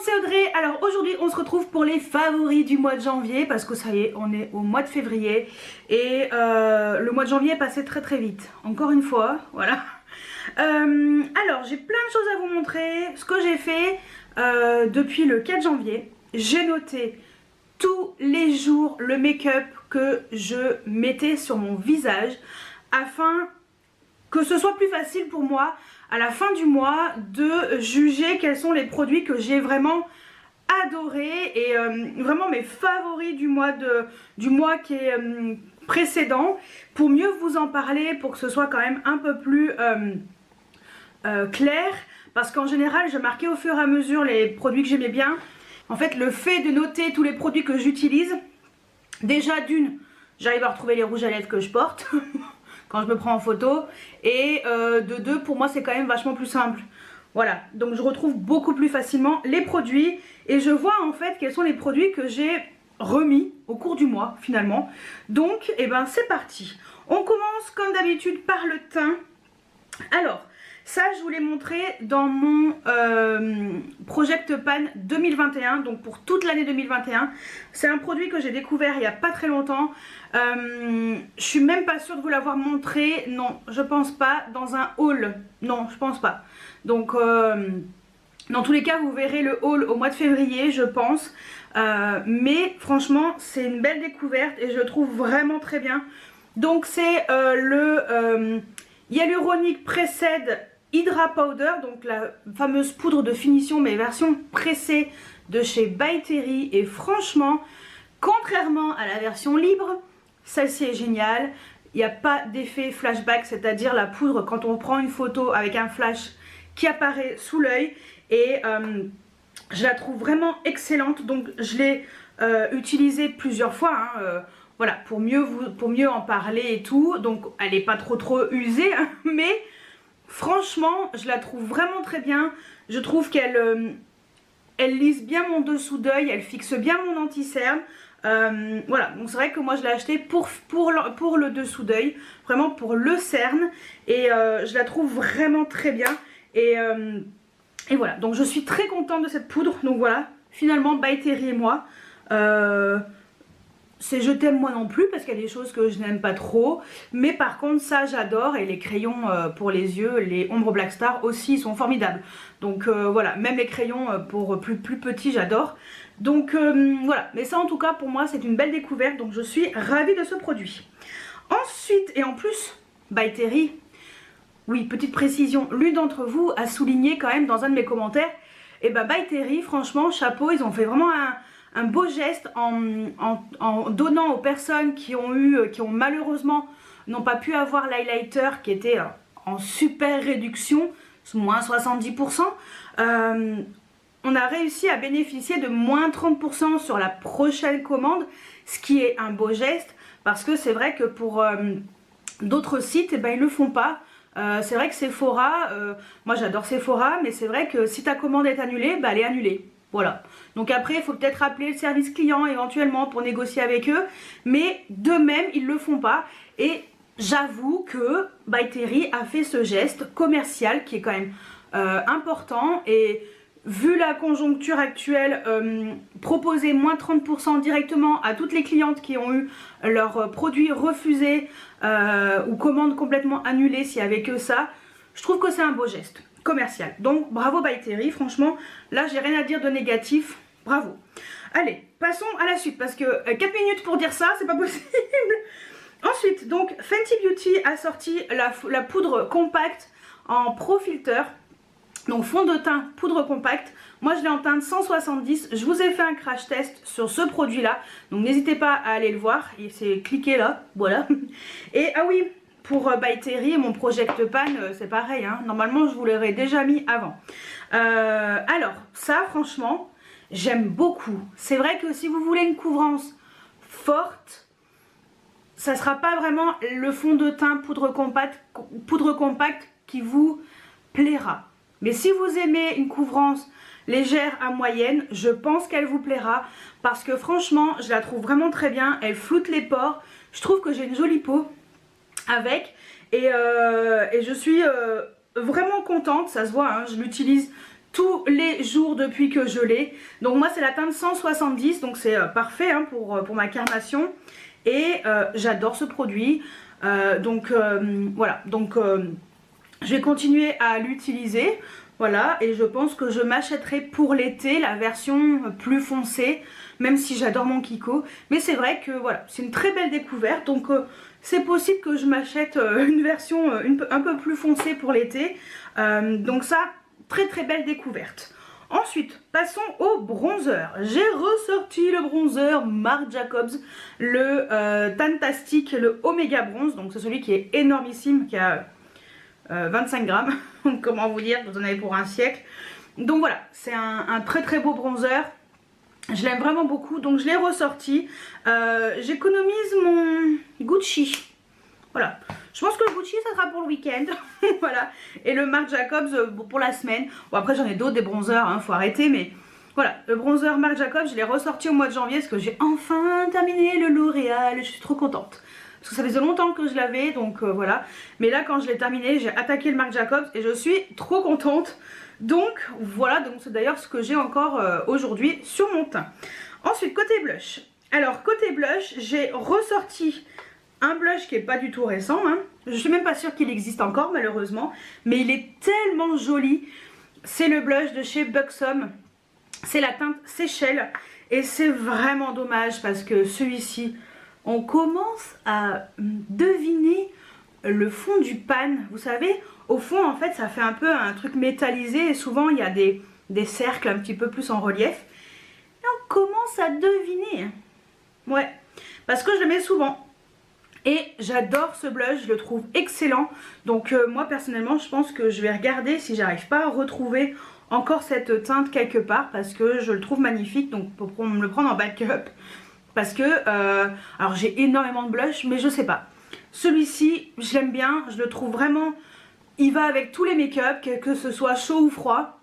c'est Audrey. Alors aujourd'hui on se retrouve pour les favoris du mois de janvier parce que ça y est, on est au mois de février et le mois de janvier est passé très très vite. Encore une fois, voilà. Alors j'ai plein de choses à vous montrer. Ce que j'ai fait depuis le 4 janvier, j'ai noté tous les jours le make-up que je mettais sur mon visage afin que ce soit plus facile pour moi à la fin du mois de juger quels sont les produits que j'ai vraiment adorés et vraiment mes favoris du mois qui est précédent, pour mieux vous en parler, pour que ce soit quand même un peu plus clair, parce qu'en général je marquais au fur et à mesure les produits que j'aimais bien. En fait, le fait de noter tous les produits que j'utilise, déjà d'une, j'arrive à retrouver les rouges à lèvres que je porte quand je me prends en photo, et de deux, pour moi c'est quand même vachement plus simple. Voilà, donc je retrouve beaucoup plus facilement les produits et je vois en fait quels sont les produits que j'ai remis au cours du mois finalement. Donc et ben c'est parti. On commence comme d'habitude par le teint. Alors ça je vous l'ai montré dans mon Project Pan 2021, donc pour toute l'année 2021. C'est un produit que j'ai découvert il n'y a pas très longtemps. Je suis même pas sûre de vous l'avoir montré, non je pense pas, dans un haul, non je pense pas. Donc dans tous les cas vous verrez le haul au mois de février je pense. Mais franchement c'est une belle découverte et je le trouve vraiment très bien. Donc c'est le Hyaluronic Pressed Hydra Powder, donc la fameuse poudre de finition mais version pressée de chez By Terry, et franchement contrairement à la version libre, celle-ci est géniale. Il n'y a pas d'effet flashback, c'est-à-dire la poudre quand on prend une photo avec un flash qui apparaît sous l'œil, et je la trouve vraiment excellente. Donc je l'ai utilisée plusieurs fois hein, voilà, pour mieux en parler et tout. Donc elle n'est pas trop usée hein, mais franchement je la trouve vraiment très bien. Je trouve qu'elle elle lisse bien mon dessous d'œil, elle fixe bien mon anti-cerne. Voilà, donc c'est vrai que moi je l'ai acheté pour le dessous d'œil, vraiment pour le cerne, et je la trouve vraiment très bien. Et voilà, donc je suis très contente de cette poudre. Donc voilà, finalement By Terry et moi, c'est je t'aime moi non plus, parce qu'il y a des choses que je n'aime pas trop, mais par contre ça j'adore. Et les crayons pour les yeux, les ombres Black Star aussi sont formidables. Donc voilà, même les crayons pour plus petits j'adore. Donc voilà, mais ça en tout cas pour moi c'est une belle découverte, donc je suis ravie de ce produit. Ensuite, et en plus By Terry, oui petite précision, l'une d'entre vous a souligné quand même dans un de mes commentaires, et bah By Terry franchement chapeau, ils ont fait vraiment un beau geste en donnant aux personnes qui ont malheureusement n'ont pas pu avoir l'highlighter qui était en super réduction, moins 70%. On a réussi à bénéficier de moins 30% sur la prochaine commande, ce qui est un beau geste, parce que c'est vrai que pour d'autres sites, eh ben, ils ne le font pas. C'est vrai que Sephora, moi j'adore Sephora, mais c'est vrai que si ta commande est annulée, bah, elle est annulée. Voilà. Donc après, il faut peut-être appeler le service client éventuellement pour négocier avec eux, mais d'eux-mêmes, ils ne le font pas. Et j'avoue que By Terry a fait ce geste commercial qui est quand même important, et vu la conjoncture actuelle, proposer moins 30% directement à toutes les clientes qui ont eu leurs produits refusés ou commandes complètement annulées, s'il n'y avait que ça, je trouve que c'est un beau geste commercial. Donc bravo By Terry, franchement là j'ai rien à dire de négatif, bravo. Allez, passons à la suite, parce que 4 minutes pour dire ça, c'est pas possible. Ensuite, donc Fenty Beauty a sorti la poudre compacte en Pro Filter. Donc fond de teint poudre compacte, moi je l'ai en teinte 170, je vous ai fait un crash test sur ce produit là, donc n'hésitez pas à aller le voir, c'est cliqué là, voilà. Et ah oui, pour By Terry et mon Project Pan c'est pareil hein, normalement je vous l'aurais déjà mis avant. Alors ça franchement j'aime beaucoup. C'est vrai que si vous voulez une couvrance forte, ça sera pas vraiment le fond de teint poudre compacte qui vous plaira. Mais si vous aimez une couvrance légère à moyenne, je pense qu'elle vous plaira, parce que franchement je la trouve vraiment très bien. Elle floute les pores, je trouve que j'ai une jolie peau avec, et je suis vraiment contente. Ça se voit hein, je l'utilise tous les jours depuis que je l'ai. Donc moi c'est la teinte 170, donc c'est parfait hein, pour ma carnation. Et j'adore ce produit. Voilà, donc je vais continuer à l'utiliser. Voilà, et je pense que je m'achèterai pour l'été la version plus foncée, même si j'adore mon Kiko. Mais c'est vrai que voilà, c'est une très belle découverte, donc c'est possible que je m'achète une version un peu plus foncée pour l'été. Donc ça, très très belle découverte. Ensuite, passons au bronzer. J'ai ressorti le bronzer Marc Jacobs, le Tantastic, le Omega Bronze. Donc c'est celui qui est énormissime, qui a 25 grammes. Comment vous dire, vous en avez pour un siècle. Donc voilà, c'est un très très beau bronzer. Je l'aime vraiment beaucoup, donc je l'ai ressorti. J'économise mon Gucci. Voilà, je pense que le Gucci ça sera pour le week-end. Voilà, et le Marc Jacobs pour la semaine. Bon après j'en ai d'autres des bronzers, hein, faut arrêter, mais voilà, le bronzer Marc Jacobs je l'ai ressorti au mois de janvier parce que j'ai enfin terminé le L'Oréal. Je suis trop contente parce que ça faisait longtemps que je l'avais, donc voilà. Mais là quand je l'ai terminé, j'ai attaqué le Marc Jacobs et je suis trop contente. Donc voilà, donc c'est d'ailleurs ce que j'ai encore aujourd'hui sur mon teint. Ensuite côté blush. Alors côté blush, j'ai ressorti un blush qui est pas du tout récent, hein. Je suis même pas sûre qu'il existe encore malheureusement, mais il est tellement joli. C'est le blush de chez Buxom, c'est la teinte Seychelles et c'est vraiment dommage parce que celui-ci, on commence à deviner le fond du pan. Vous savez, au fond en fait ça fait un peu un truc métallisé et souvent il y a des cercles un petit peu plus en relief. Et on commence à deviner. Ouais, parce que je le mets souvent. Et j'adore ce blush, je le trouve excellent. Donc moi personnellement je pense que je vais regarder si j'arrive pas à retrouver encore cette teinte quelque part. Parce que je le trouve magnifique, donc pour me le prendre en backup. Parce que, alors j'ai énormément de blush mais je sais pas. Celui-ci je l'aime bien, je le trouve vraiment, il va avec tous les make-up, que ce soit chaud ou froid.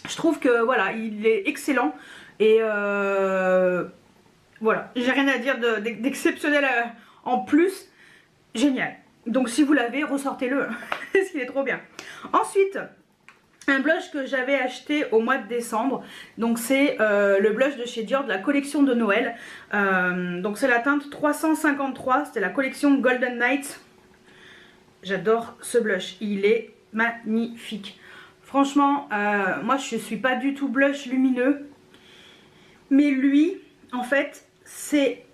Je trouve que voilà, il est excellent. Et voilà, j'ai rien à dire d'exceptionnel en plus, génial. Donc si vous l'avez, ressortez-le, parce qu'il est trop bien. Ensuite, un blush que j'avais acheté au mois de décembre. Donc c'est le blush de chez Dior de la collection de Noël. Donc c'est la teinte 353, c'était la collection Golden Night. J'adore ce blush, il est magnifique. Franchement, moi je suis pas du tout blush lumineux. Mais lui, en fait, c'est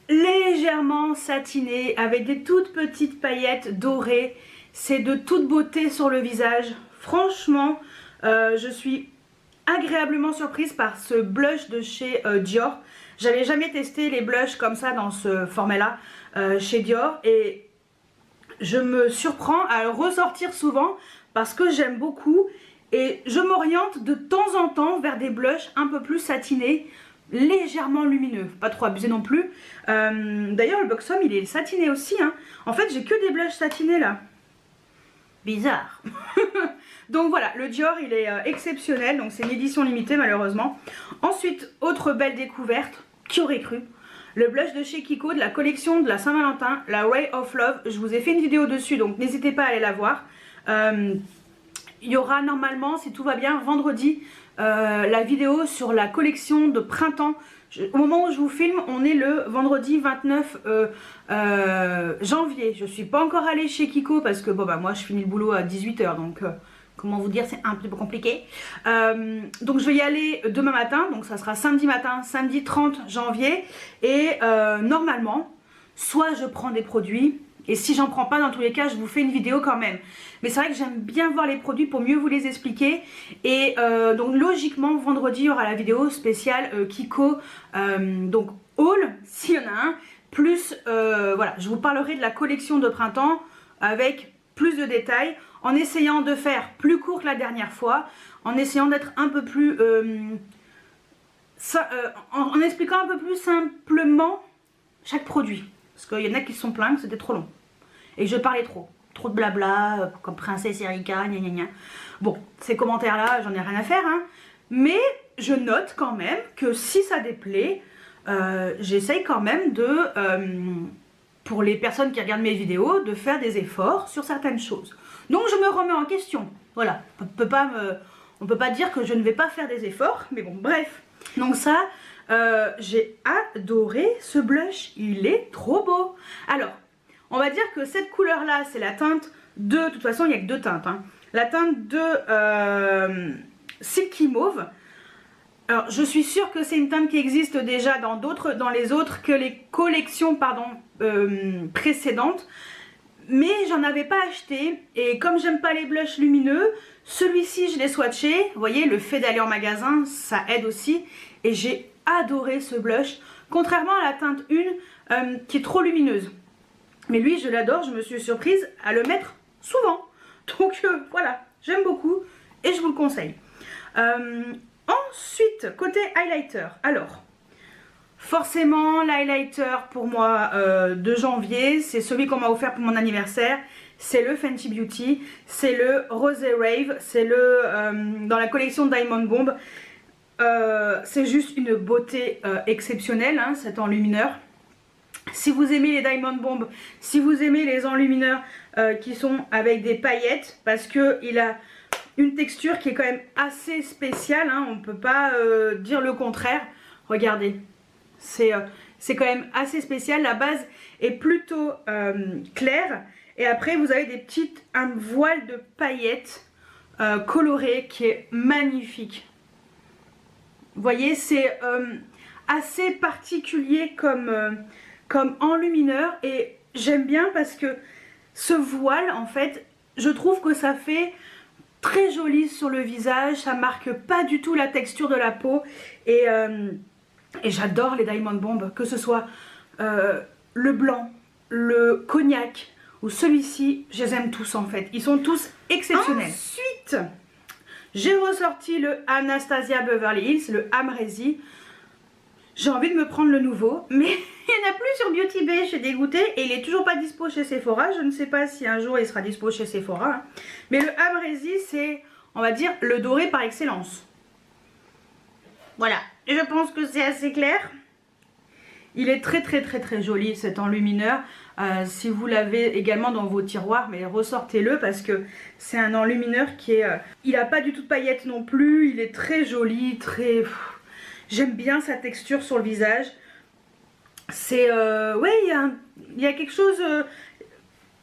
légèrement satiné avec des toutes petites paillettes dorées. C'est de toute beauté sur le visage. Franchement, je suis agréablement surprise par ce blush de chez Dior. J'avais jamais testé les blushs comme ça dans ce format là chez Dior et je me surprends à le ressortir souvent parce que j'aime beaucoup et je m'oriente de temps en temps vers des blushs un peu plus satinés, légèrement lumineux, pas trop abusé non plus. D'ailleurs le Buxom il est satiné aussi, hein. En fait j'ai que des blushs satinés là. Bizarre. Donc voilà, le Dior il est exceptionnel, donc c'est une édition limitée malheureusement. Ensuite, autre belle découverte, qui aurait cru, le blush de chez Kiko de la collection de la Saint-Valentin, la Ray of Love. Je vous ai fait une vidéo dessus, donc n'hésitez pas à aller la voir. Il y aura normalement, si tout va bien, vendredi, la vidéo sur la collection de printemps. Au moment où je vous filme, on est le vendredi 29 janvier. Je suis pas encore allée chez Kiko parce que bon bah moi je finis le boulot à 18 h, donc comment vous dire, c'est un peu compliqué. Donc je vais y aller demain matin, donc ça sera samedi matin, samedi 30 janvier. Et normalement, soit je prends des produits, et si j'en prends pas, dans tous les cas, je vous fais une vidéo quand même. Mais c'est vrai que j'aime bien voir les produits pour mieux vous les expliquer. Et donc logiquement, vendredi, il y aura la vidéo spéciale Kiko, donc haul, s'il y en a un. Plus, voilà, je vous parlerai de la collection de printemps avec plus de détails, en essayant de faire plus court que la dernière fois, en essayant d'être un peu plus... en expliquant un peu plus simplement chaque produit. Parce qu'il y en a qui se sont plaints que c'était trop long. Et que je parlais trop. Trop de blabla, comme Princesse Erika, gna gna gna. Bon, ces commentaires-là, j'en ai rien à faire, hein. Mais je note quand même que si ça déplaît, j'essaye quand même de... pour les personnes qui regardent mes vidéos, de faire des efforts sur certaines choses. Donc je me remets en question. Voilà, on On peut pas dire que je ne vais pas faire des efforts, mais bon, bref. Donc ça, j'ai adoré ce blush, il est trop beau. Alors, on va dire que cette couleur-là, c'est la teinte de toute façon, il n'y a que deux teintes. Hein. La teinte de Silky Mauve. Alors, je suis sûre que c'est une teinte qui existe déjà dans les autres que les collections précédentes. Mais j'en avais pas acheté. Et comme j'aime pas les blushs lumineux, celui-ci, je l'ai swatché. Vous voyez, le fait d'aller en magasin, ça aide aussi. Et j'ai adoré ce blush. Contrairement à la teinte 1 qui est trop lumineuse. Mais lui, je l'adore. Je me suis surprise à le mettre souvent. Donc voilà, j'aime beaucoup et je vous le conseille. Ensuite, côté highlighter. Alors, forcément, l'highlighter pour moi de janvier, c'est celui qu'on m'a offert pour mon anniversaire. C'est le Fenty Beauty, c'est le Rosé Rave, c'est le dans la collection Diamond Bomb. C'est juste une beauté exceptionnelle, hein, cet enlumineur. Si vous aimez les Diamond Bomb, si vous aimez les enlumineurs qui sont avec des paillettes, parce qu'il a une texture qui est quand même assez spéciale, hein, on ne peut pas dire le contraire. Regardez, c'est quand même assez spécial. La base est plutôt claire et après vous avez un voile de paillettes colorées qui est magnifique. Vous voyez, c'est assez particulier comme enlumineur et j'aime bien parce que ce voile, en fait, je trouve que ça fait très joli sur le visage, ça marque pas du tout la texture de la peau et j'adore les Diamond Bomb, que ce soit le blanc, le cognac ou celui-ci, je les aime tous en fait, ils sont tous exceptionnels. Ensuite, j'ai ressorti le Anastasia Beverly Hills, le Amrezy. J'ai envie de me prendre le nouveau, mais il n'y en a plus sur Beauty Bay, je suis dégoûtée. Et il est toujours pas dispo chez Sephora. Je ne sais pas si un jour il sera dispo chez Sephora. Hein. Mais le Amrezy, c'est, on va dire, le doré par excellence. Voilà, je pense que c'est assez clair. Il est très joli cet enlumineur. Si vous l'avez également dans vos tiroirs, mais ressortez-le parce que c'est un enlumineur qui est... il n'a pas du tout de paillettes non plus. Il est très joli, très... J'aime bien sa texture sur le visage. C'est... ouais, il y a quelque chose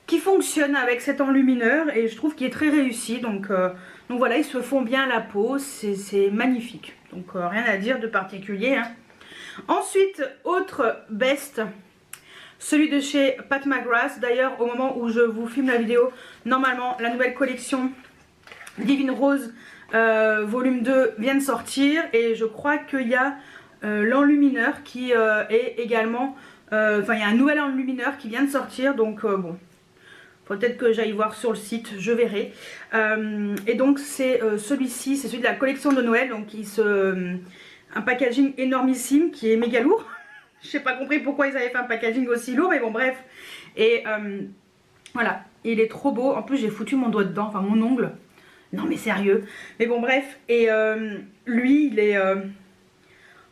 qui fonctionne avec cet enlumineur et je trouve qu'il est très réussi. Donc voilà, ils se font bien la peau. C'est magnifique. Donc rien à dire de particulier. Hein. Ensuite, autre best, celui de chez Pat McGrath. D'ailleurs, au moment où je vous filme la vidéo, normalement, la nouvelle collection Divine Rose volume 2 vient de sortir. Et je crois qu'il y a l'enlumineur qui est également... Enfin, il y a un nouvel enlumineur qui vient de sortir. Donc, bon, peut-être que j'aille voir sur le site, je verrai. Et donc, c'est celui-ci, c'est celui de la collection de Noël. Donc, un packaging énormissime qui est méga lourd. Je n'ai pas compris pourquoi ils avaient fait un packaging aussi lourd, mais bon bref. Et voilà, il est trop beau. En plus j'ai foutu mon doigt dedans, enfin mon ongle. Non mais sérieux. Mais bon bref, et lui il est...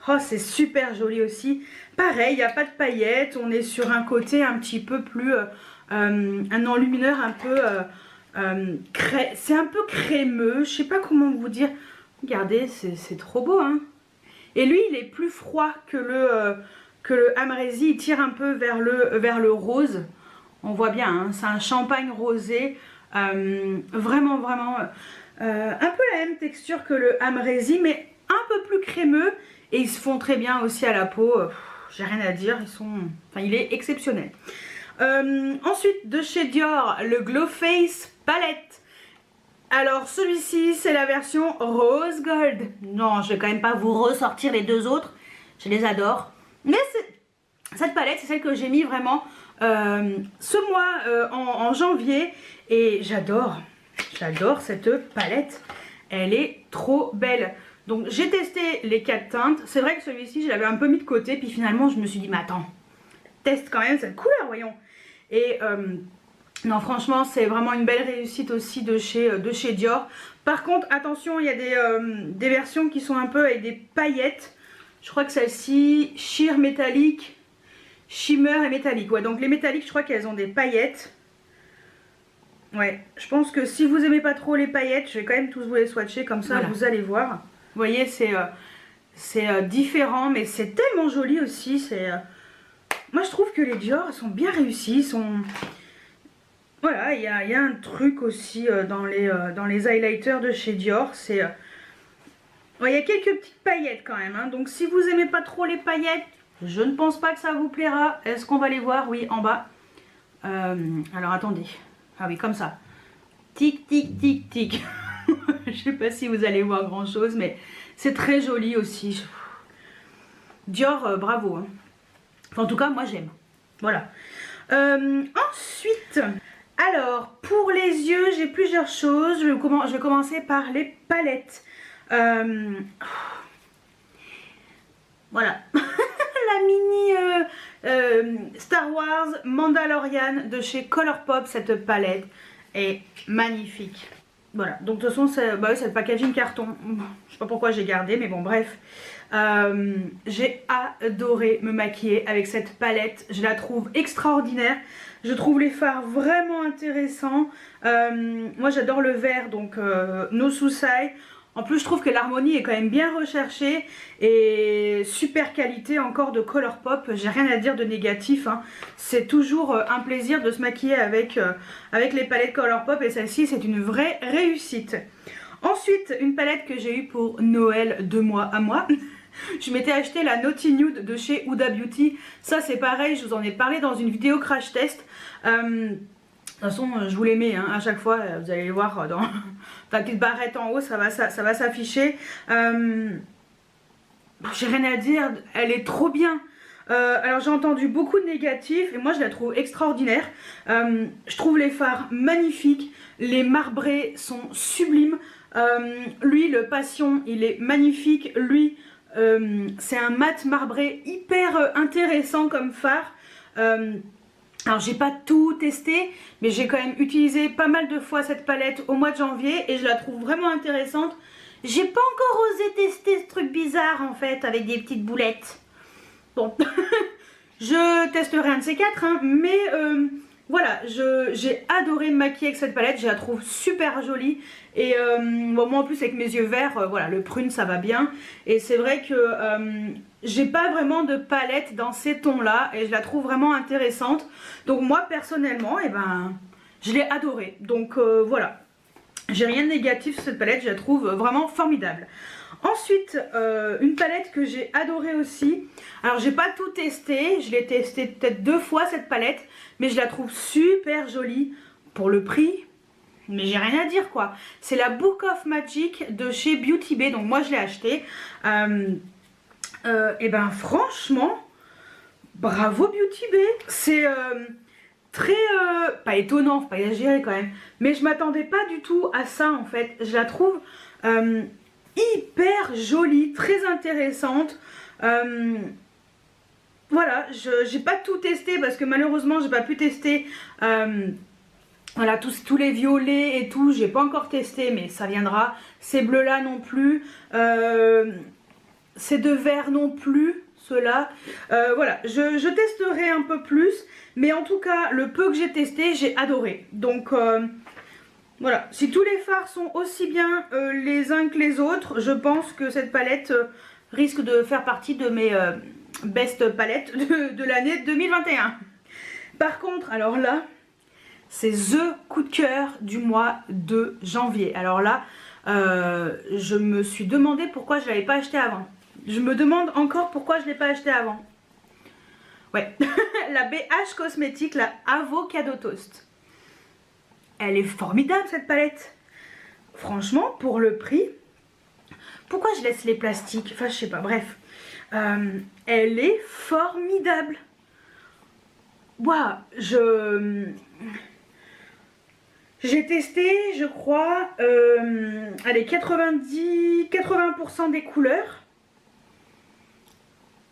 Oh c'est super joli aussi. Pareil, il n'y a pas de paillettes, on est sur un côté un petit peu plus... un enlumineur un peu... c'est un peu crémeux, je sais pas comment vous dire. Regardez, c'est trop beau hein. Et lui, il est plus froid que le Amrezy. Il tire un peu vers le rose. On voit bien, hein, c'est un champagne rosé. Vraiment un peu la même texture que le Amrezy, mais un peu plus crémeux. Et ils se font très bien aussi à la peau. J'ai rien à dire. Enfin, il est exceptionnel. Ensuite, de chez Dior, le Glow Face Palette. Alors celui-ci c'est la version Rose Gold. Non, je vais quand même pas vous ressortir les deux autres. Je les adore. Mais cette palette c'est celle que j'ai mis vraiment ce mois en janvier. Et j'adore cette palette. Elle est trop belle. Donc j'ai testé les 4 teintes. C'est vrai que celui-ci je l'avais un peu mis de côté. Puis finalement je me suis dit mais attends, teste quand même cette couleur voyons. Et... non franchement c'est vraiment une belle réussite aussi de chez Dior. Par contre attention il y a des versions qui sont un peu avec des paillettes. Je crois que celle-ci sheer métallique, shimmer et métallique. Ouais donc les métalliques je crois qu'elles ont des paillettes. Ouais, je pense que si vous aimez pas trop les paillettes, je vais quand même tous vous les swatcher, comme ça voilà. Vous allez voir. Vous voyez, c'est différent, mais c'est tellement joli aussi. Moi, je trouve que les Dior sont bien réussis. Voilà, il y a un truc aussi dans les highlighters de chez Dior. Ouais, il y a quelques petites paillettes quand même. Hein. Donc, si vous aimez pas trop les paillettes, je ne pense pas que ça vous plaira. Est-ce qu'on va les voir? Oui, en bas. Alors, attendez. Ah oui, comme ça. Tic, tic, tic, tic. Je sais pas si vous allez voir grand chose, mais c'est très joli aussi. Dior, bravo. Hein. Enfin, en tout cas, moi j'aime. Voilà. Ensuite, alors, pour les yeux, j'ai plusieurs choses. Je vais commencer par les palettes. Voilà. La mini Star Wars Mandalorian de chez Colourpop, cette palette est magnifique. Voilà, donc de toute façon c'est le packaging carton. Je sais pas pourquoi j'ai gardé, mais bon bref. J'ai adoré me maquiller avec cette palette. Je la trouve extraordinaire. Je trouve les fards vraiment intéressants. Moi j'adore le vert, donc No Suicide. En plus je trouve que l'harmonie est quand même bien recherchée et super qualité encore de Colourpop. J'ai rien à dire de négatif. Hein. C'est toujours un plaisir de se maquiller avec les palettes Colourpop et celle-ci c'est une vraie réussite. Ensuite une palette que j'ai eue pour Noël de moi à moi. Je m'étais acheté la Naughty Nude de chez Huda Beauty. Ça c'est pareil, je vous en ai parlé dans une vidéo crash test. De toute façon, je vous les mets hein, à chaque fois, vous allez les voir dans la petite barrette en haut, ça va s'afficher. J'ai rien à dire, elle est trop bien. Alors j'ai entendu beaucoup de négatifs et moi je la trouve extraordinaire. Je trouve les fards magnifiques, les marbrés sont sublimes. Lui, le Passion, il est magnifique. Lui, c'est un mat marbré hyper intéressant comme fard. Alors j'ai pas tout testé, mais j'ai quand même utilisé pas mal de fois cette palette au mois de janvier et je la trouve vraiment intéressante. J'ai pas encore osé tester ce truc bizarre en fait avec des petites boulettes. Bon, je testerai un de ces quatre, hein, mais voilà, j'ai adoré me maquiller avec cette palette, je la trouve super jolie. Et bon, moi en plus avec mes yeux verts, voilà, le prune ça va bien. Et c'est vrai que j'ai pas vraiment de palette dans ces tons là et je la trouve vraiment intéressante. Donc moi personnellement, eh ben, je l'ai adorée. Donc voilà, j'ai rien de négatif sur cette palette, je la trouve vraiment formidable. Ensuite, une palette que j'ai adorée aussi. Alors j'ai pas tout testé, je l'ai testé peut-être 2 fois cette palette, mais je la trouve super jolie pour le prix. Mais j'ai rien à dire quoi. C'est la Book of Magic de chez Beauty Bay, donc moi je l'ai acheté. Et ben franchement, bravo Beauty Bay. C'est très, pas étonnant, faut pas exagérer quand même, mais je m'attendais pas du tout à ça en fait. Je la trouve hyper jolie, très intéressante. Voilà, j'ai pas tout testé parce que malheureusement j'ai pas pu tester voilà, tous les violets et tout, j'ai pas encore testé mais ça viendra. Ces bleus là non plus, ces deux verts non plus, ceux-là. Voilà, je testerai un peu plus, mais en tout cas le peu que j'ai testé j'ai adoré. Donc voilà, si tous les fards sont aussi bien les uns que les autres, je pense que cette palette risque de faire partie de mes best palettes de l'année 2021. Par contre, alors là, c'est THE coup de cœur du mois de janvier. Alors là, je me suis demandé pourquoi je ne l'avais pas acheté avant. Je me demande encore pourquoi je ne l'ai pas acheté avant. Ouais, la BH Cosmétique, la Avocado Toast. Elle est formidable cette palette. Franchement, pour le prix. Pourquoi je laisse les plastiques? Enfin, je sais pas, bref. Elle est formidable. Waouh, j'ai testé, je crois, allez, 80% des couleurs.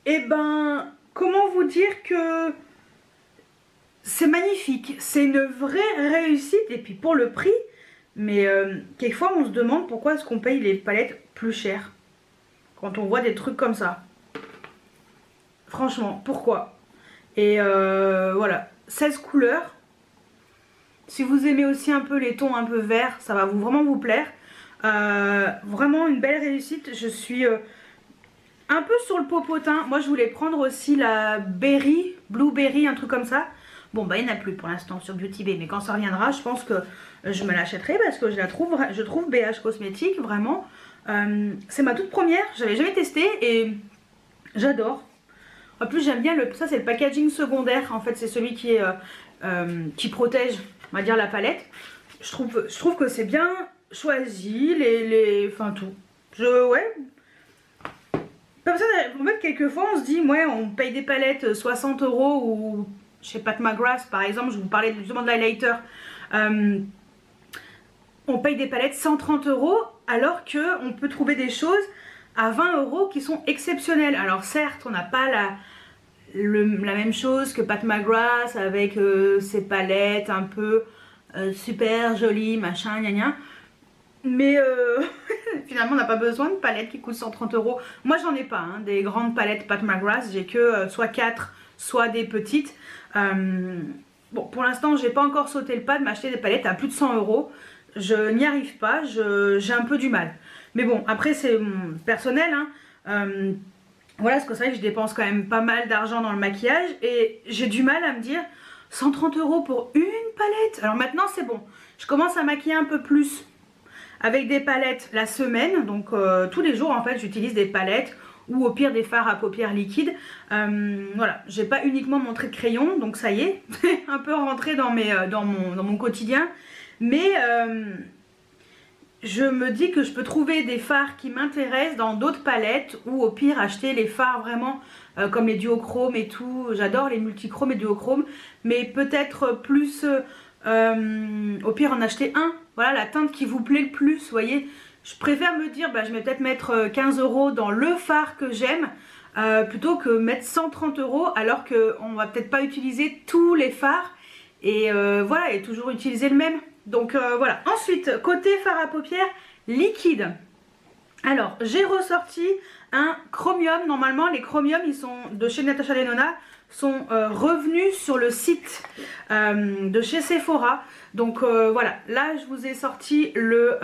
Et ben, comment vous dire que c'est magnifique. C'est une vraie réussite. Et puis pour le prix, mais quelquefois on se demande pourquoi est-ce qu'on paye les palettes plus chères quand on voit des trucs comme ça. Franchement, pourquoi? Et voilà, 16 couleurs. Si vous aimez aussi un peu les tons un peu verts, ça va vraiment vous plaire. Vraiment une belle réussite. Je suis un peu sur le popotin. Moi je voulais prendre aussi la berry, blueberry, un truc comme ça. Bon bah il n'y en a plus pour l'instant sur Beauty Bay, mais quand ça reviendra je pense que je me l'achèterai parce que je trouve BH Cosmétiques vraiment. C'est ma toute première, j'avais jamais testé et j'adore. En plus j'aime bien ça c'est le packaging secondaire, en fait c'est celui qui est qui protège on va dire la palette. Je trouve que c'est bien choisi, enfin tout. Ouais. Comme ça, en fait, quelquefois, on se dit, ouais, on paye des palettes 60 € ou chez Pat McGrath, par exemple, je vous parlais justement de l'highlighter. On paye des palettes 130 € alors qu'on peut trouver des choses à 20 € qui sont exceptionnelles. Alors certes, on n'a pas la même chose que Pat McGrath avec ses palettes un peu super jolies, machin, gna gna. Mais finalement on n'a pas besoin de palettes qui coûtent 130 €. Moi j'en ai pas, hein, des grandes palettes Pat McGrath, j'ai que soit 4, soit des petites. Bon pour l'instant j'ai pas encore sauté le pas de m'acheter des palettes à plus de 100 €. Je n'y arrive pas, j'ai un peu du mal. Mais bon après c'est personnel, hein. Voilà, parce que c'est vrai que je dépense quand même pas mal d'argent dans le maquillage. Et j'ai du mal à me dire 130 € pour une palette. Alors maintenant c'est bon, je commence à maquiller un peu plus avec des palettes la semaine, donc tous les jours en fait j'utilise des palettes ou au pire des fards à paupières liquides. Voilà, j'ai pas uniquement mon trait de crayon, donc ça y est, c'est un peu rentré dans mon quotidien. Mais je me dis que je peux trouver des fards qui m'intéressent dans d'autres palettes ou au pire acheter les fards vraiment comme les duochromes et tout. J'adore les multichromes et duochromes, mais peut-être plus au pire en acheter un. Voilà la teinte qui vous plaît le plus, vous voyez. Je préfère me dire, bah, je vais peut-être mettre 15 € dans le fard que j'aime plutôt que mettre 130 € alors qu'on va peut-être pas utiliser tous les fards et voilà, et toujours utiliser le même. Donc voilà. Ensuite, côté fard à paupières liquide. Alors, j'ai ressorti un chromium. Normalement, les chromiums, ils sont de chez Natasha Denona, sont revenus sur le site de chez Sephora. Donc voilà, là je vous ai sorti le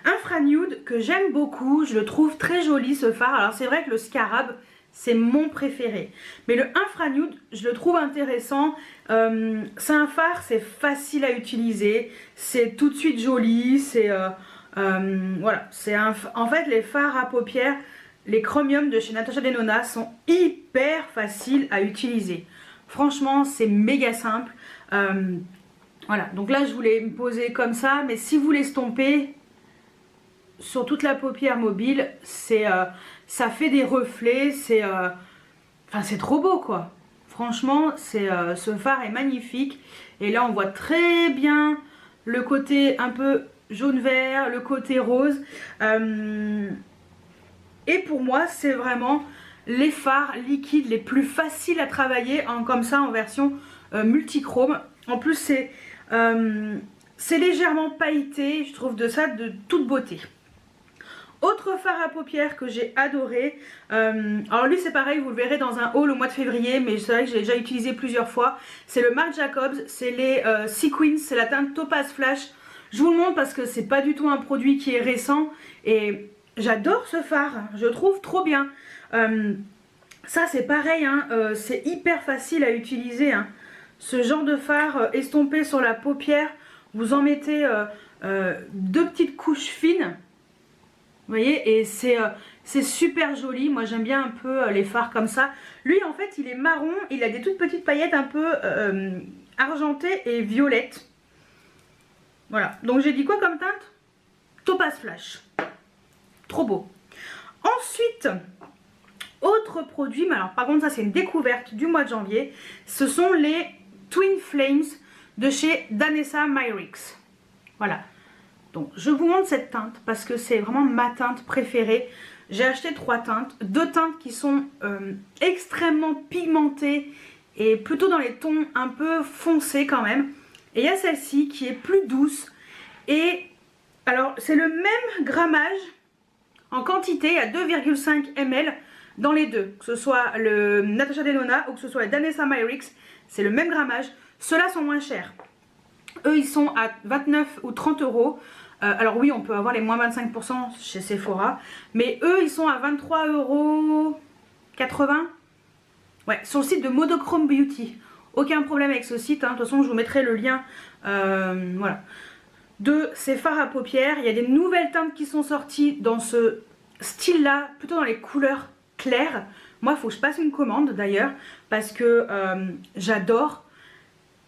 Infra Nude que j'aime beaucoup. Je le trouve très joli ce fard. Alors c'est vrai que le Scarab c'est mon préféré, mais le Infra Nude je le trouve intéressant. C'est un fard, c'est facile à utiliser, c'est tout de suite joli, c'est voilà, c'est en fait les fards à paupières, les chromiums de chez Natasha Denona sont hyper faciles à utiliser. Franchement c'est méga simple. Voilà, donc là je voulais me poser comme ça, mais si vous l'estompez sur toute la paupière mobile, c'est ça fait des reflets, c'est enfin c'est trop beau quoi. Franchement, ce fard est magnifique. Et là on voit très bien le côté un peu jaune-vert, le côté rose. Et pour moi c'est vraiment les fards liquides les plus faciles à travailler comme ça en version multichrome. En plus c'est légèrement pailleté, je trouve ça de toute beauté. Autre fard à paupières que j'ai adoré, alors lui c'est pareil, vous le verrez dans un haul au mois de février, mais c'est vrai que je l'ai déjà utilisé plusieurs fois. C'est le Marc Jacobs, c'est les Sequins, c'est la teinte Topaz Flash. Je vous le montre parce que c'est pas du tout un produit qui est récent et j'adore ce fard, je le trouve trop bien. Ça c'est pareil, hein, c'est hyper facile à utiliser, hein. Ce genre de fard estompé sur la paupière, vous en mettez deux petites couches fines. Vous voyez, et c'est super joli. Moi j'aime bien un peu les fards comme ça. Lui en fait il est marron, il a des toutes petites paillettes un peu argentées et violettes. Voilà, donc j'ai dit quoi comme teinte? Topaz Flash. Trop beau. Ensuite, autre produit, mais alors par contre ça c'est une découverte du mois de janvier. Ce sont les Twin Flames de chez Danessa Myricks. Voilà. Donc je vous montre cette teinte parce que c'est vraiment ma teinte préférée. J'ai acheté 3 teintes, 2 teintes qui sont extrêmement pigmentées et plutôt dans les tons un peu foncés quand même. Et il y a celle-ci qui est plus douce. Et alors c'est le même grammage en quantité à 2,5 ml dans les deux. Que ce soit le Natasha Denona ou que ce soit le Danessa Myricks, c'est le même grammage. Ceux-là sont moins chers. Eux ils sont à 29 ou 30 euros. Alors oui, on peut avoir les moins 25% chez Sephora, mais eux ils sont à 23,80 €. Ouais, sur le site de Monochrome Beauty. Aucun problème avec ce site, hein. De toute façon je vous mettrai le lien voilà, de ces fards à paupières. Il y a des nouvelles teintes qui sont sorties dans ce style là, plutôt dans les couleurs claires. Moi il faut que je passe une commande d'ailleurs, parce que j'adore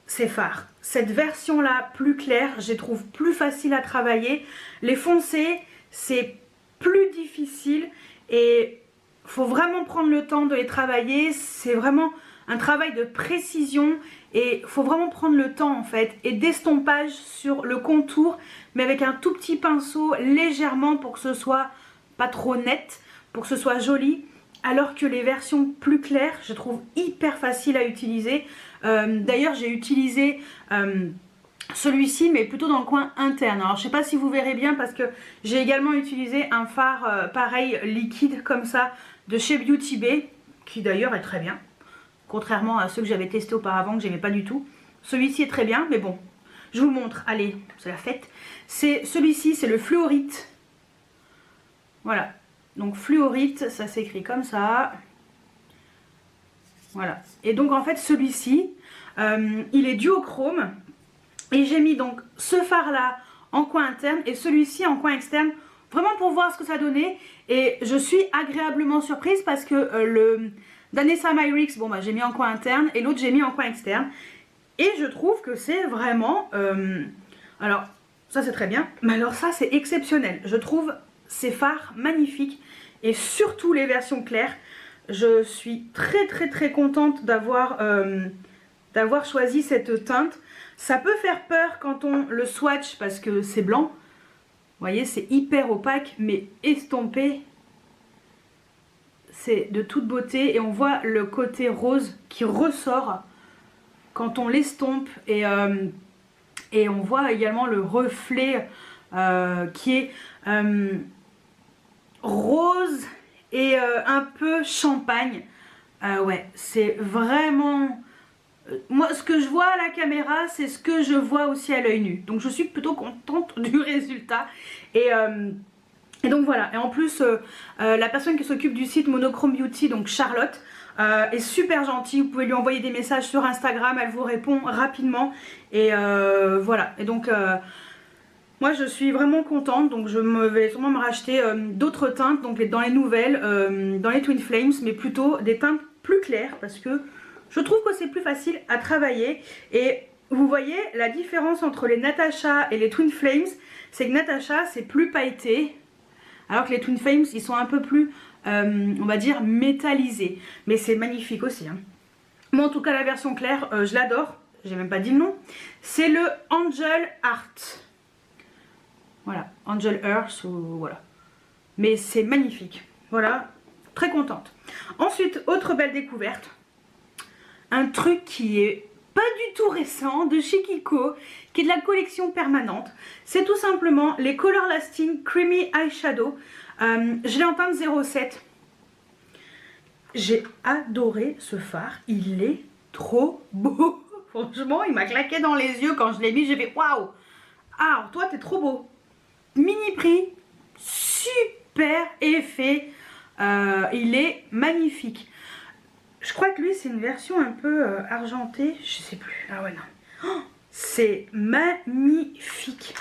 ces fards. Cette version là plus claire, je les trouve plus facile à travailler. Les foncés c'est plus difficile et faut vraiment prendre le temps de les travailler. C'est vraiment un travail de précision et faut vraiment prendre le temps en fait, et d'estompage sur le contour, mais avec un tout petit pinceau légèrement pour que ce soit pas trop net, pour que ce soit joli. Alors que les versions plus claires, je trouve hyper facile à utiliser. D'ailleurs j'ai utilisé celui-ci mais plutôt dans le coin interne. Alors je sais pas si vous verrez bien parce que j'ai également utilisé un fard pareil liquide comme ça de chez Beauty Bay, qui d'ailleurs est très bien, contrairement à ceux que j'avais testés auparavant que j'aimais pas du tout. Celui-ci est très bien, mais bon, je vous le montre, allez, c'est la fête. C'est celui-ci, c'est le fluorite. Voilà, donc fluorite, ça s'écrit comme ça. Voilà, et donc en fait celui-ci, il est duochrome. Et j'ai mis donc ce fard là en coin interne et celui-ci en coin externe, vraiment pour voir ce que ça donnait. Et je suis agréablement surprise parce que le Danessa Myrix, bon bah j'ai mis en coin interne et l'autre j'ai mis en coin externe. Et je trouve que c'est vraiment... alors ça c'est très bien, mais alors ça c'est exceptionnel. Je trouve ces fards magnifiques et surtout les versions claires. Je suis très contente d'avoir choisi cette teinte. Ça peut faire peur quand on le swatch parce que c'est blanc. Vous voyez, c'est hyper opaque, mais estompé, c'est de toute beauté. Et on voit le côté rose qui ressort quand on l'estompe. Et on voit également le reflet qui est rose et un peu champagne. Ouais, c'est vraiment... Moi, ce que je vois à la caméra, c'est ce que je vois aussi à l'œil nu. Donc, je suis plutôt contente du résultat. Et donc, voilà. Et en plus, la personne qui s'occupe du site Monochrome Beauty, donc Charlotte, est super gentille. Vous pouvez lui envoyer des messages sur Instagram. Elle vous répond rapidement. Et voilà. Et donc, moi, je suis vraiment contente. Donc, je vais sûrement me racheter d'autres teintes. Donc, dans les nouvelles, dans les Twin Flames. Mais plutôt des teintes plus claires. Parce que... je trouve que c'est plus facile à travailler. Et vous voyez la différence entre les Natasha et les Twin Flames, c'est que Natasha c'est plus pailleté, alors que les Twin Flames ils sont un peu plus on va dire métallisés. Mais c'est magnifique aussi hein. Moi en tout cas la version claire je l'adore, j'ai même pas dit le nom. C'est le Angel Art. Voilà, Angel Earth ou voilà. Mais c'est magnifique. Voilà, très contente. Ensuite, autre belle découverte. Un truc qui est pas du tout récent, de chez Kiko, qui est de la collection permanente. C'est tout simplement les Color Lasting Creamy Eyeshadow. Je l'ai en teinte 07. J'ai adoré ce fard, il est trop beau. Franchement, il m'a claqué dans les yeux quand je l'ai mis, j'ai fait waouh. Ah, alors toi, t'es trop beau. Mini prix, super effet, il est magnifique. Je crois que lui c'est une version un peu argentée, je sais plus. Ah ouais non. Oh, c'est magnifique.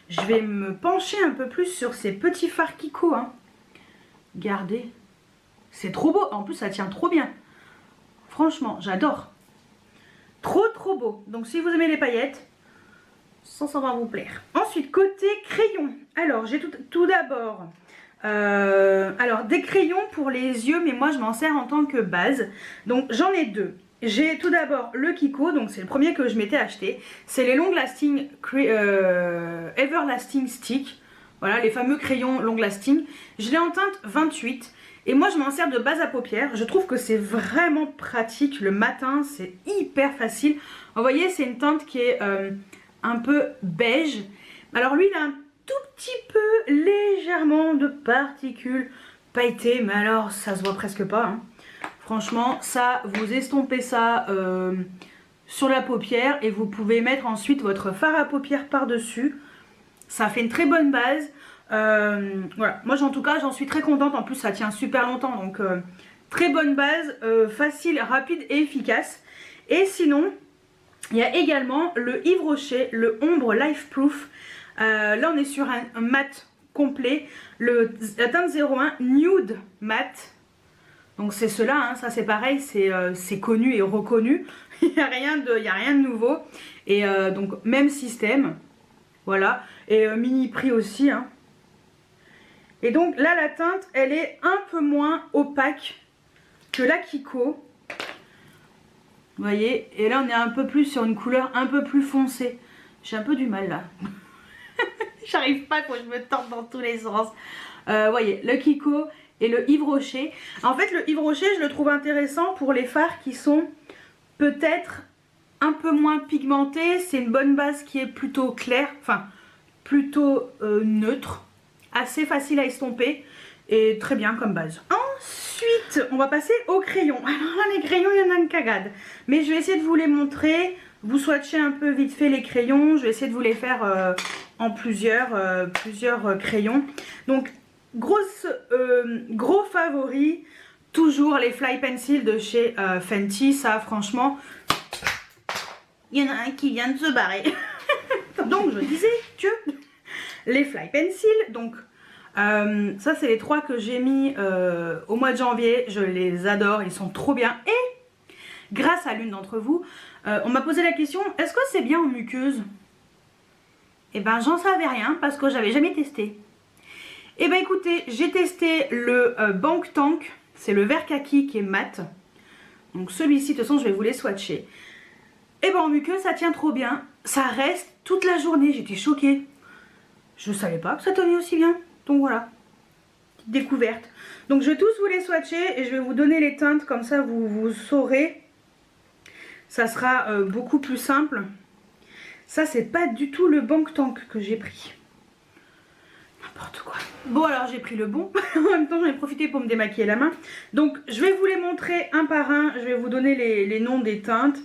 Je vais me pencher un peu plus sur ces petits fards Kiko. Hein. Regardez. C'est trop beau. En plus ça tient trop bien. Franchement, j'adore. Trop beau. Donc si vous aimez les paillettes, ça va vous plaire. Ensuite, côté crayon. Alors, j'ai tout d'abord... alors des crayons pour les yeux, mais moi je m'en sers en tant que base. Donc j'en ai deux. J'ai tout d'abord le Kiko, donc c'est le premier que je m'étais acheté. C'est les Long Lasting Everlasting Stick. Voilà, les fameux crayons Long Lasting. Je l'ai en teinte 28. Et moi je m'en sers de base à paupières. Je trouve que c'est vraiment pratique le matin, c'est hyper facile. Vous voyez, c'est une teinte qui est un peu beige. Alors lui il a un tout petit peu légèrement de particules pailletées, mais alors ça se voit presque pas hein. Franchement ça, vous estompez ça sur la paupière et vous pouvez mettre ensuite votre fard à paupières par-dessus. Ça fait une très bonne base. Voilà, moi en tout cas j'en suis très contente. En plus ça tient super longtemps, donc très bonne base, facile, rapide et efficace. Et sinon, il y a également le Yves Rocher, le Ombre Life Proof. Là on est sur un mat complet, la teinte 01 Nude Matte. Donc c'est cela, hein, ça c'est pareil, c'est connu et reconnu. Il n'y a rien de nouveau. Et donc même système. Voilà. Et mini prix aussi. Hein. Et donc là la teinte elle est un peu moins opaque que la Kiko. Vous voyez. Et là on est un peu plus sur une couleur un peu plus foncée. J'ai un peu du mal là. J'arrive pas quand je me tente dans tous les sens. Voyez, le Kiko et le Yves Rocher. En fait le Yves Rocher je le trouve intéressant pour les fards qui sont peut-être un peu moins pigmentés. C'est une bonne base qui est plutôt claire, enfin plutôt neutre, assez facile à estomper et très bien comme base. Ensuite on va passer aux crayons. Alors là les crayons il y en a une cagade, mais je vais essayer de vous les montrer. Vous swatchez un peu vite fait les crayons, je vais essayer de vous les faire en plusieurs crayons. Donc gros favori, toujours les Fly Pencil de chez Fenty. Ça franchement, il y en a un qui vient de se barrer. Donc je disais que les Fly Pencil, donc ça c'est les 3 que j'ai mis au mois de janvier. Je les adore, ils sont trop bien. Et grâce à l'une d'entre vous, on m'a posé la question, est-ce que c'est bien en muqueuse? Et ben j'en savais rien parce que j'avais jamais testé. Et ben écoutez, j'ai testé le Bank Tank, c'est le vert kaki qui est mat. Donc celui-ci, de toute façon je vais vous les swatcher. Et ben en muqueuse ça tient trop bien, ça reste toute la journée, j'étais choquée. Je savais pas que ça tenait aussi bien, donc voilà, petite découverte. Donc je vais tous vous les swatcher et je vais vous donner les teintes, comme ça vous saurez. Ça sera beaucoup plus simple. Ça c'est pas du tout le Bank Tank que j'ai pris. N'importe quoi. Bon alors j'ai pris le bon. En même temps j'en ai profité pour me démaquiller la main. Donc je vais vous les montrer un par un. Je vais vous donner les noms des teintes.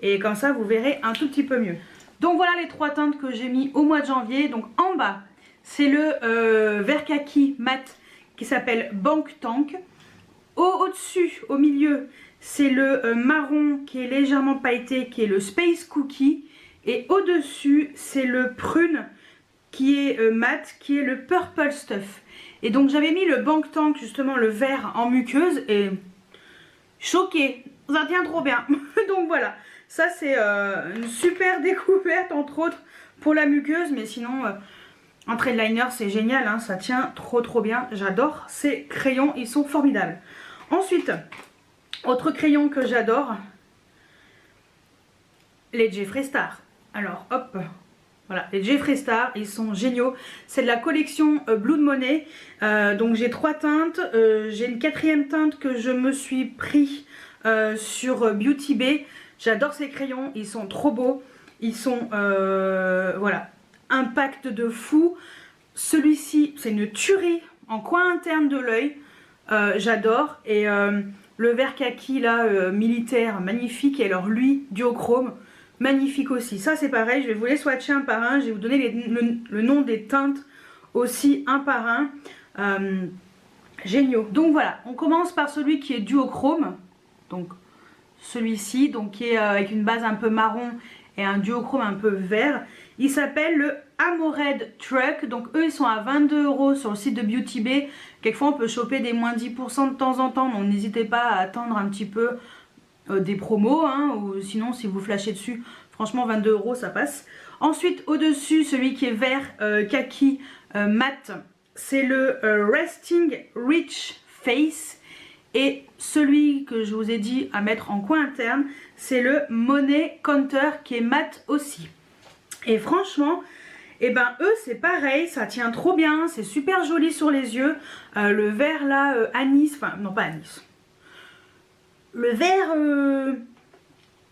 Et comme ça vous verrez un tout petit peu mieux. Donc voilà les 3 teintes que j'ai mis au mois de janvier. Donc en bas c'est le vert kaki mat qui s'appelle Bank Tank. Au-dessus, au milieu, c'est le marron qui est légèrement pailleté, qui est le Space Cookie. Et au-dessus, c'est le prune qui est mat, qui est le Purple Stuff. Et donc j'avais mis le Bank Tank, justement le vert en muqueuse, et choquée, ça tient trop bien. Donc voilà, ça c'est une super découverte entre autres pour la muqueuse, mais sinon en trade liner c'est génial, hein, ça tient trop bien, j'adore ces crayons, ils sont formidables. Ensuite, autre crayon que j'adore, les Jeffree Star. Alors hop, voilà, les Jeffree Star, ils sont géniaux. C'est de la collection Blood Money. Donc j'ai 3 teintes. J'ai une 4e teinte que je me suis pris sur Beauty Bay. J'adore ces crayons, ils sont trop beaux. Ils sont, voilà, impact de fou. Celui-ci, c'est une tuerie en coin interne de l'œil. J'adore. Et le vert kaki là, militaire, magnifique. Et alors lui, duochrome, magnifique aussi. Ça c'est pareil, je vais vous les swatcher un par un. Je vais vous donner le nom des teintes aussi un par un. Géniaux. Donc voilà, on commence par celui qui est duochrome. Donc celui-ci, donc qui est avec une base un peu marron et un duochrome un peu vert. Il s'appelle le Amored Truck. Donc eux ils sont à 22 € sur le site de Beauty Bay. Quelquefois on peut choper des moins 10% de temps en temps. Donc n'hésitez pas à attendre un petit peu des promos, hein, ou sinon si vous flashez dessus, franchement 22 € ça passe. Ensuite au dessus, celui qui est vert kaki mat, c'est le Resting Rich Face. Et celui que je vous ai dit à mettre en coin interne, c'est le Money Counter qui est mat aussi. Et franchement, et ben eux c'est pareil, ça tient trop bien, c'est super joli sur les yeux. Le vert là, anis, enfin non pas anis, le vert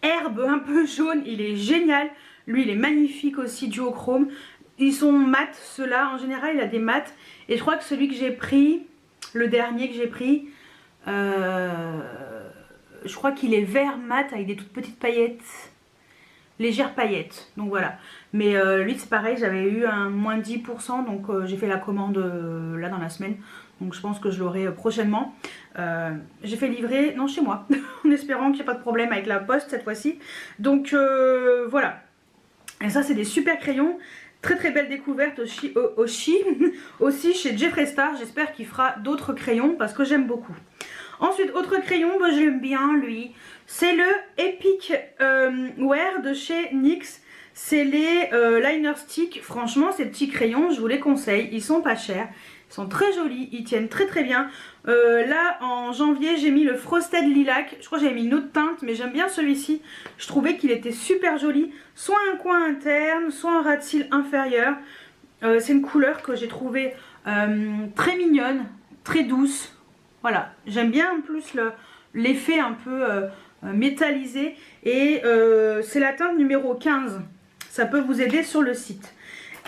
herbe un peu jaune, il est génial. Lui il est magnifique aussi, duochrome. Ils sont mat, ceux-là, en général il a des mats. Et je crois que celui que j'ai pris, le dernier que j'ai pris, je crois qu'il est vert mat avec des toutes petites paillettes. légère paillette. Donc voilà. Mais lui c'est pareil, j'avais eu un moins 10%, donc j'ai fait la commande là dans la semaine. Donc je pense que je l'aurai prochainement. J'ai fait livrer, non chez moi, en espérant qu'il n'y ait pas de problème avec la poste cette fois-ci. Donc voilà. Et ça c'est des super crayons. Très très belle découverte aussi chez Jeffree Star. J'espère qu'il fera d'autres crayons parce que j'aime beaucoup. Ensuite, autre crayon, bah, j'aime bien lui. C'est le Epic Wear de chez NYX. C'est les liner stick. Franchement, ces petits crayons, je vous les conseille. Ils sont pas chers. Ils sont très jolis. Ils tiennent très très bien. Là, en janvier, j'ai mis le Frosted Lilac. Je crois que j'avais mis une autre teinte, mais j'aime bien celui-ci. Je trouvais qu'il était super joli. Soit un coin interne, soit un ras de cils inférieur. C'est une couleur que j'ai trouvée très mignonne, très douce. Voilà, j'aime bien en plus l'effet un peu métallisé. Et c'est la teinte numéro 15. Ça peut vous aider sur le site.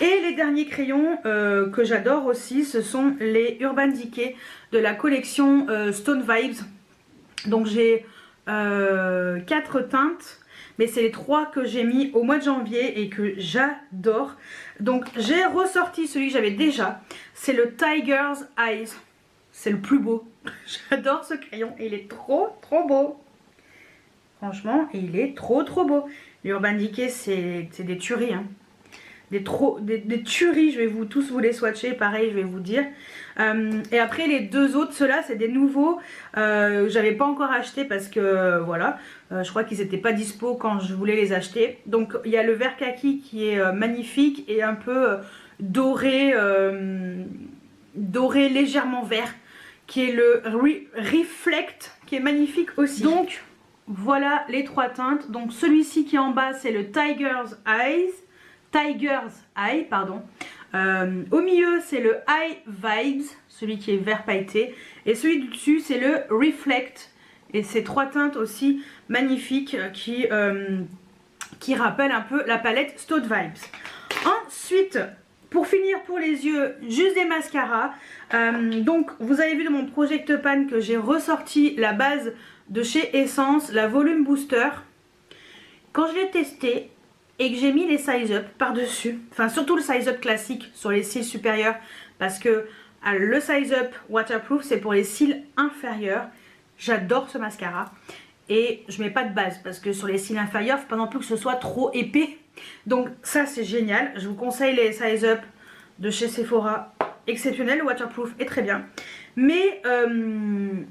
Et les derniers crayons que j'adore aussi, ce sont les Urban Decay de la collection Stone Vibes. Donc j'ai 4 teintes, mais c'est les 3 que j'ai mis au mois de janvier et que j'adore. Donc j'ai ressorti celui que j'avais déjà, c'est le Tiger's Eyes. C'est le plus beau. J'adore ce crayon et il est trop beau. Franchement, il est trop beau. Les Urban Decay, c'est des tueries. Hein. Des tueries, je vais tous vous les swatcher, pareil, je vais vous dire. Et après, les deux autres, ceux-là, c'est des nouveaux. J'avais pas encore acheté parce que, voilà, je crois qu'ils n'étaient pas dispo quand je voulais les acheter. Donc, il y a le vert kaki qui est magnifique et un peu doré, doré légèrement vert, qui est le Reflect, qui est magnifique aussi. Donc, voilà les 3 teintes. Donc, celui-ci qui est en bas, c'est le Tiger's Eye, pardon. Au milieu, c'est le Eye Vibes, celui qui est vert pailleté. Et celui du dessus, c'est le Reflect. Et ces 3 teintes aussi magnifiques qui rappellent un peu la palette Stone Vibes. Ensuite, pour finir pour les yeux, juste des mascaras. Donc, vous avez vu de mon Project Pan que j'ai ressorti la base de chez Essence, la Volume Booster. Quand je l'ai testé et que j'ai mis les size up par-dessus, enfin surtout le size up classique sur les cils supérieurs, parce que le size up waterproof c'est pour les cils inférieurs. J'adore ce mascara et je mets pas de base parce que sur les cils inférieurs, faut pas non plus que ce soit trop épais. Donc ça c'est génial, je vous conseille les size up de chez Sephora, exceptionnel, le waterproof est très bien. Mais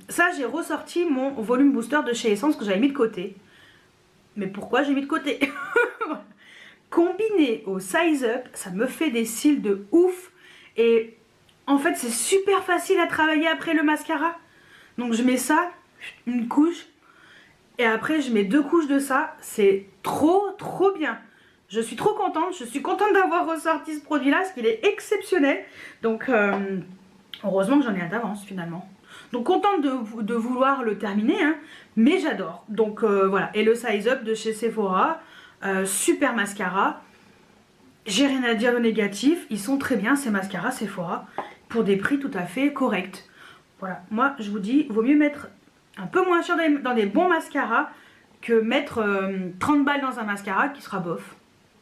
ça j'ai ressorti mon volume booster de chez Essence que j'avais mis de côté. Mais pourquoi j'ai mis de côté? Combiné au size up, ça me fait des cils de ouf. Et en fait c'est super facile à travailler après le mascara. Donc je mets ça, une couche, et après je mets 2 couches de ça. C'est trop bien. Je suis trop contente, je suis contente d'avoir ressorti ce produit là, parce qu'il est exceptionnel. Donc heureusement que j'en ai un d'avance finalement. Donc contente de vouloir le terminer, hein, mais j'adore. Donc voilà, et le size up de chez Sephora, super mascara. J'ai rien à dire de négatif, ils sont très bien ces mascaras Sephora, pour des prix tout à fait corrects. Voilà, moi je vous dis, vaut mieux mettre un peu moins cher dans des bons mascaras que mettre 30 balles dans un mascara qui sera bof.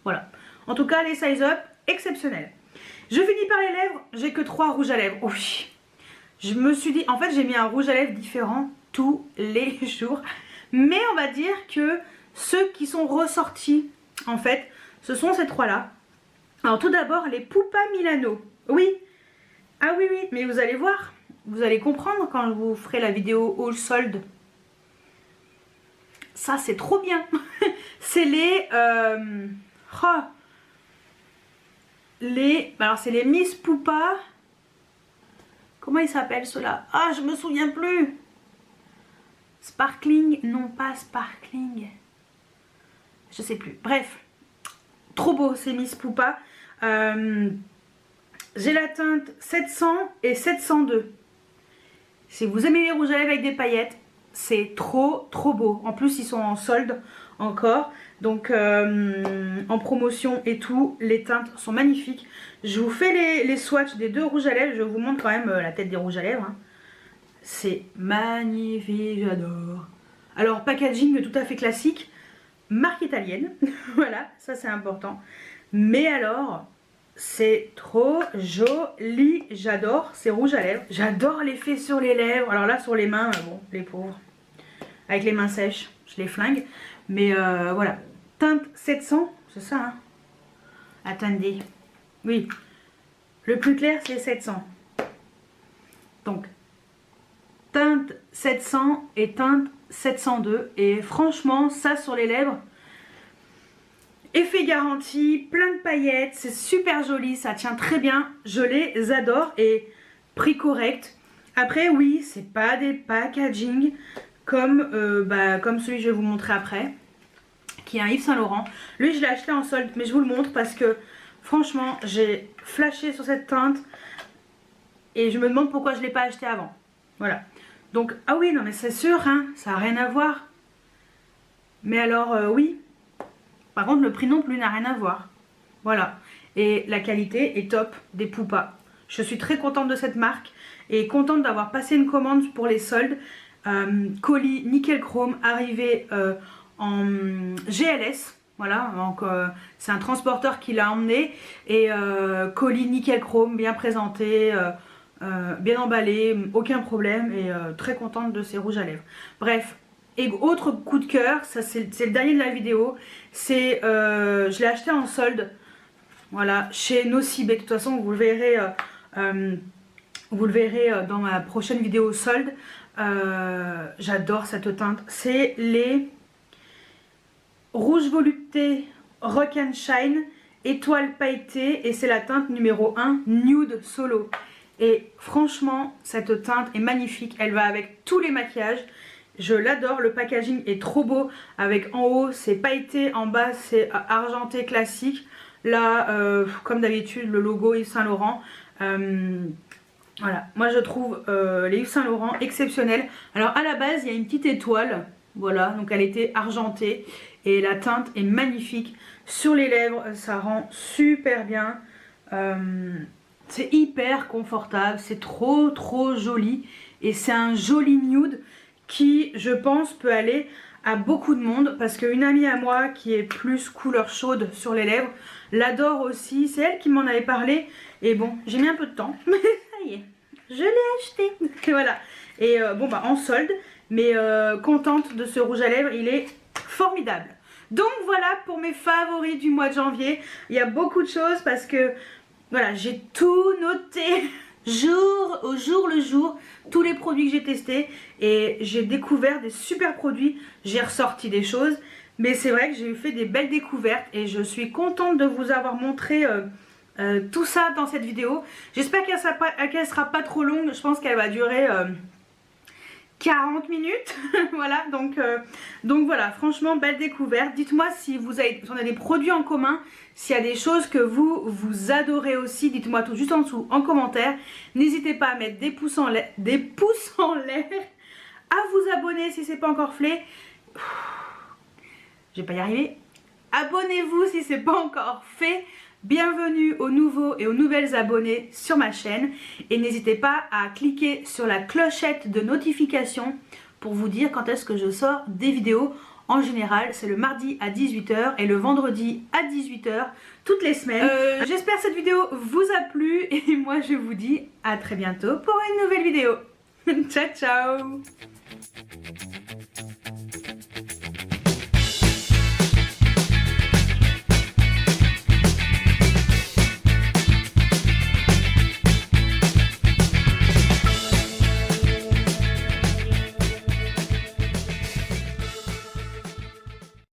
Voilà, en tout cas les size up, exceptionnels. Je finis par les lèvres, j'ai que 3 rouges à lèvres. Oui. Je me suis dit, en fait j'ai mis un rouge à lèvres différent tous les jours. Mais on va dire que ceux qui sont ressortis, en fait, ce sont ces 3 là. Alors tout d'abord les Pupa Milano. Oui, ah oui, mais vous allez voir, vous allez comprendre quand je vous ferai la vidéo haul solde. Ça c'est trop bien. C'est alors c'est les Miss Pupa. Comment ils s'appellent ceux-là? Ah, je me souviens plus. Sparkling, non pas sparkling. Je sais plus. Bref, trop beau ces Miss Pupa. J'ai la teinte 700 et 702. Si vous aimez les rouges à lèvres avec des paillettes, c'est trop beau. En plus, ils sont en solde encore. Donc, en promotion et tout. Les teintes sont magnifiques. Je vous fais les swatchs des 2 rouges à lèvres. Je vous montre quand même la tête des rouges à lèvres. Hein. C'est magnifique, j'adore. Alors, packaging tout à fait classique. marque italienne, voilà, ça c'est important. Mais alors, c'est trop joli, j'adore, c'est rouge à lèvres. J'adore l'effet sur les lèvres, alors là sur les mains, bon, les pauvres, avec les mains sèches, je les flingue. Mais voilà, teinte 700, c'est ça hein. Attendez, oui, le plus clair c'est 700. Donc, teinte 700 et teinte 702. Et franchement, ça sur les lèvres, effet garanti, plein de paillettes, c'est super joli, ça tient très bien. Je les adore et prix correct. Après, oui, c'est pas des packaging comme, comme celui que je vais vous montrer après, qui est un Yves Saint Laurent. Lui, je l'ai acheté en solde, mais je vous le montre parce que franchement, j'ai flashé sur cette teinte et je me demande pourquoi je ne l'ai pas acheté avant. Voilà. Donc, ah oui, non mais c'est sûr, hein, ça n'a rien à voir. Mais alors, oui. Par contre, le prix non plus n'a rien à voir. Voilà. Et la qualité est top des Pupa. Je suis très contente de cette marque et contente d'avoir passé une commande pour les soldes. Colis nickel chrome arrivé en GLS. Voilà, donc c'est un transporteur qui l'a emmené. Et colis nickel chrome, bien présenté. Bien emballé, aucun problème et très contente de ces rouges à lèvres. Bref, et autre coup de cœur, ça c'est le dernier de la vidéo, c'est je l'ai acheté en solde, voilà, chez Nocibé. De toute façon vous le verrez dans ma prochaine vidéo solde. J'adore cette teinte, c'est les rouges volupté Rock and Shine étoile pailletée et c'est la teinte numéro 1 Nude Solo. Et franchement, cette teinte est magnifique. Elle va avec tous les maquillages. Je l'adore. Le packaging est trop beau. Avec en haut, c'est pailleté. En bas, c'est argenté classique. Là, comme d'habitude, le logo Yves Saint Laurent. Voilà. Moi, je trouve les Yves Saint Laurent exceptionnels. Alors, à la base, il y a une petite étoile. Voilà. Donc, elle était argentée. Et la teinte est magnifique. Sur les lèvres, ça rend super bien. C'est hyper confortable, c'est trop joli et c'est un joli nude qui je pense peut aller à beaucoup de monde parce qu'une amie à moi qui est plus couleur chaude sur les lèvres l'adore aussi, c'est elle qui m'en avait parlé et bon j'ai mis un peu de temps mais ça y est, je l'ai acheté et voilà. Et bon bah en solde mais contente de ce rouge à lèvres, il est formidable. Donc voilà pour mes favoris du mois de janvier, il y a beaucoup de choses parce que voilà, j'ai tout noté au jour le jour, tous les produits que j'ai testés et j'ai découvert des super produits, j'ai ressorti des choses, mais c'est vrai que j'ai fait des belles découvertes et je suis contente de vous avoir montré tout ça dans cette vidéo. J'espère qu'elle sera pas trop longue, je pense qu'elle va durer 40 minutes voilà donc voilà, franchement belle découverte. Dites-moi si on a des produits en commun, s'il y a des choses que vous adorez aussi, dites-moi tout juste en dessous en commentaire. N'hésitez pas à mettre des pouces en l'air, à vous abonner si c'est pas encore fait. Je vais pas y arriver. Abonnez-vous si c'est pas encore fait. Bienvenue aux nouveaux et aux nouvelles abonnés sur ma chaîne et n'hésitez pas à cliquer sur la clochette de notification pour vous dire quand est-ce que je sors des vidéos. En général c'est le mardi à 18 h et le vendredi à 18 h toutes les semaines. J'espère que cette vidéo vous a plu et moi je vous dis à très bientôt pour une nouvelle vidéo. Ciao ciao.